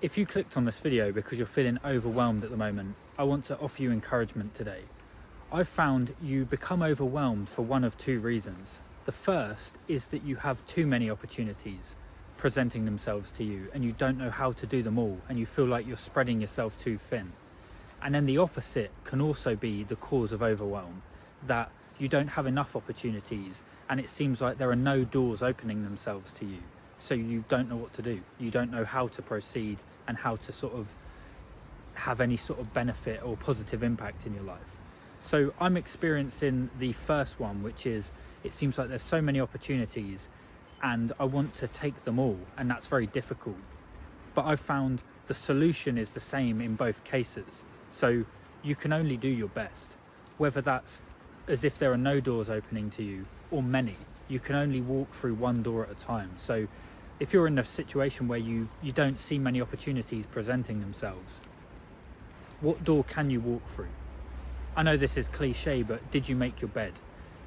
If you clicked on this video because you're feeling overwhelmed at the moment, I want to offer you encouragement today. I've found you become overwhelmed for one of two reasons. The first is that you have too many opportunities presenting themselves to you and you don't know how to do them all and you feel like you're spreading yourself too thin. And then the opposite can also be the cause of overwhelm, that you don't have enough opportunities and it seems like there are no doors opening themselves to you. So you don't know what to do. You don't know how to proceed and how to sort of have any sort of benefit or positive impact in your life. So I'm experiencing the first one, which is it seems like there's so many opportunities and I want to take them all, and that's very difficult. But I've found the solution is the same in both cases. So you can only do your best, whether that's as if there are no doors opening to you or many. You can only walk through one door at a time. So if you're in a situation where you don't see many opportunities presenting themselves, what door can you walk through? I know this is cliche, but did you make your bed?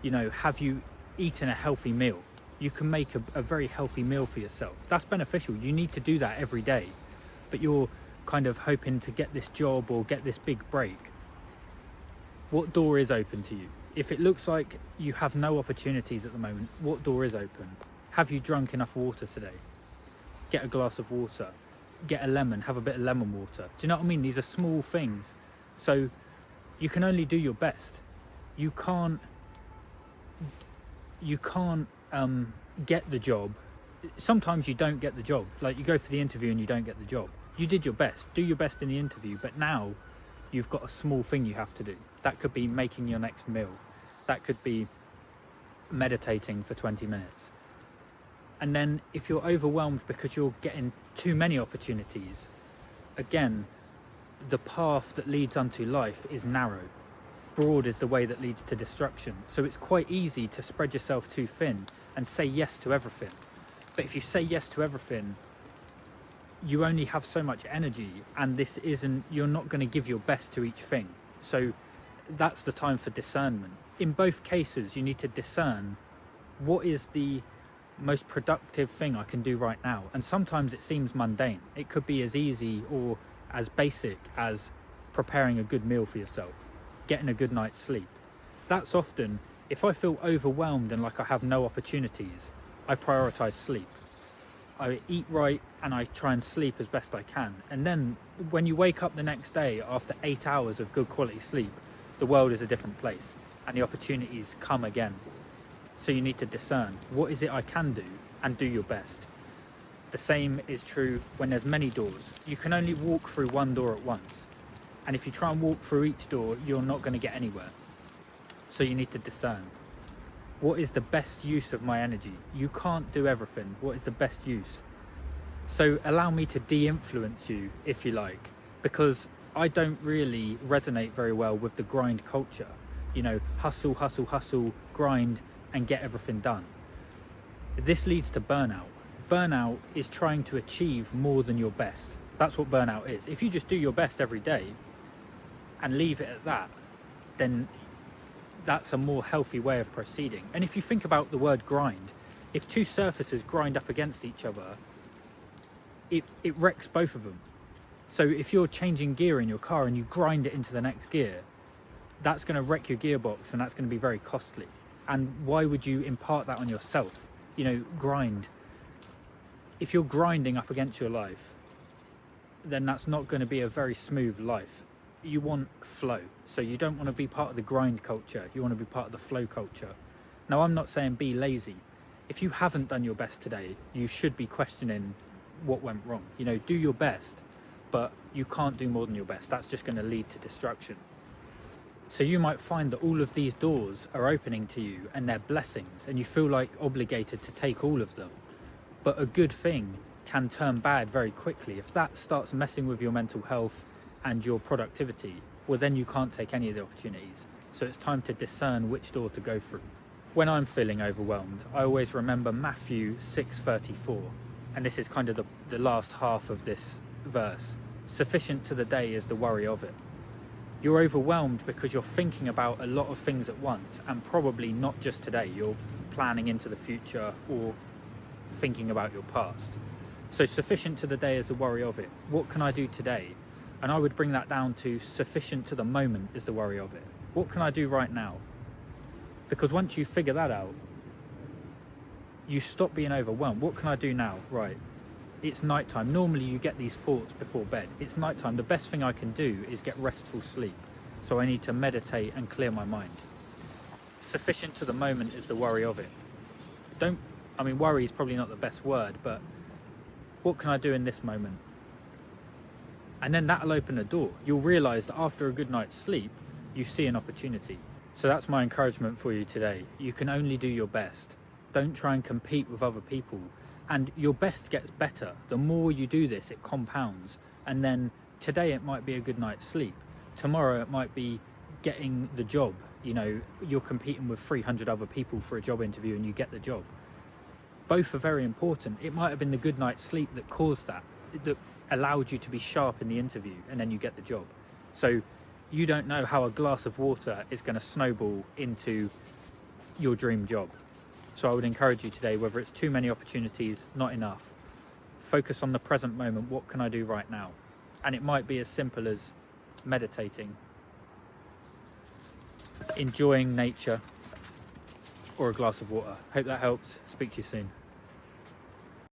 You know, have you eaten a healthy meal? You can make a very healthy meal for yourself. That's beneficial. You need to do that every day. But you're kind of hoping to get this job or get this big break. What door is open to you? If it looks like you have no opportunities at the moment, what door is open? Have you drunk enough water today? Get a glass of water. Get a lemon, have a bit of lemon water. Do you know what I mean? These are small things. So you can only do your best. You can't get the job. Sometimes you don't get the job. Like you go for the interview and you don't get the job. You did your best. Do your best in the interview, but now you've got a small thing you have to do. That could be making your next meal. That could be meditating for 20 minutes. And then if you're overwhelmed because you're getting too many opportunities, again, the path that leads unto life is narrow. Broad is the way that leads to destruction. So it's quite easy to spread yourself too thin and say yes to everything. But if you say yes to everything, you only have so much energy, and you're not going to give your best to each thing. So that's the time for discernment. In both cases, you need to discern what is the most productive thing I can do right now. And sometimes it seems mundane. It could be as easy or as basic as preparing a good meal for yourself, getting a good night's sleep. That's often, if I feel overwhelmed and like I have no opportunities, I prioritize sleep. I eat right and I try and sleep as best I can. And then when you wake up the next day after 8 hours of good quality sleep, the world is a different place and the opportunities come again. So you need to discern, what is it I can do, and do your best. The same is true when there's many doors. You can only walk through one door at once. And if you try and walk through each door, you're not going to get anywhere. So you need to discern. What is the best use of my energy? You can't do everything. What is the best use? So allow me to de-influence you, if you like, because I don't really resonate very well with the grind culture. You know, hustle, hustle, hustle, grind, and get everything done. This leads to burnout. Burnout is trying to achieve more than your best. That's what burnout is. If you just do your best every day and leave it at that, then that's a more healthy way of proceeding. And if you think about the word grind, if two surfaces grind up against each other, it wrecks both of them. So if you're changing gear in your car and you grind it into the next gear, that's going to wreck your gearbox and that's going to be very costly. And why would you impart that on yourself? You know, grind. If you're grinding up against your life, then that's not going to be a very smooth life. You want flow. So you don't want to be part of the grind culture. You want to be part of the flow culture. Now, I'm not saying be lazy. If you haven't done your best today, you should be questioning what went wrong. You know, do your best, but you can't do more than your best. That's just going to lead to destruction. So you might find that all of these doors are opening to you and they're blessings and you feel like obligated to take all of them. But a good thing can turn bad very quickly. If that starts messing with your mental health and your productivity, well, then you can't take any of the opportunities. So it's time to discern which door to go through. When I'm feeling overwhelmed, I always remember Matthew 6:34. And this is kind of the last half of this verse. Sufficient to the day is the worry of it. You're overwhelmed because you're thinking about a lot of things at once, and probably not just today. You're planning into the future or thinking about your past. So sufficient to the day is the worry of it. What can I do today? And I would bring that down to sufficient to the moment is the worry of it. What can I do right now? Because once you figure that out, you stop being overwhelmed. What can I do now? Right, it's nighttime. Normally you get these thoughts before bed. It's nighttime. The best thing I can do is get restful sleep. So I need to meditate and clear my mind. Sufficient to the moment is the worry of it. Worry is probably not the best word, but what can I do in this moment? And then that'll open a door. You'll realize that after a good night's sleep, you see an opportunity. So that's my encouragement for you today. You can only do your best. Don't try and compete with other people. And your best gets better. The more you do this, it compounds. And then today it might be a good night's sleep. Tomorrow it might be getting the job. You know, you're competing with 300 other people for a job interview and you get the job. Both are very important. It might have been the good night's sleep that caused that allowed you to be sharp in the interview, and then you get the job. So you don't know how a glass of water is going to snowball into your dream job. So I would encourage you today, whether it's too many opportunities, not enough, focus on the present moment. What can I do right now? And it might be as simple as meditating, enjoying nature, or a glass of water. Hope that helps. Speak to you soon.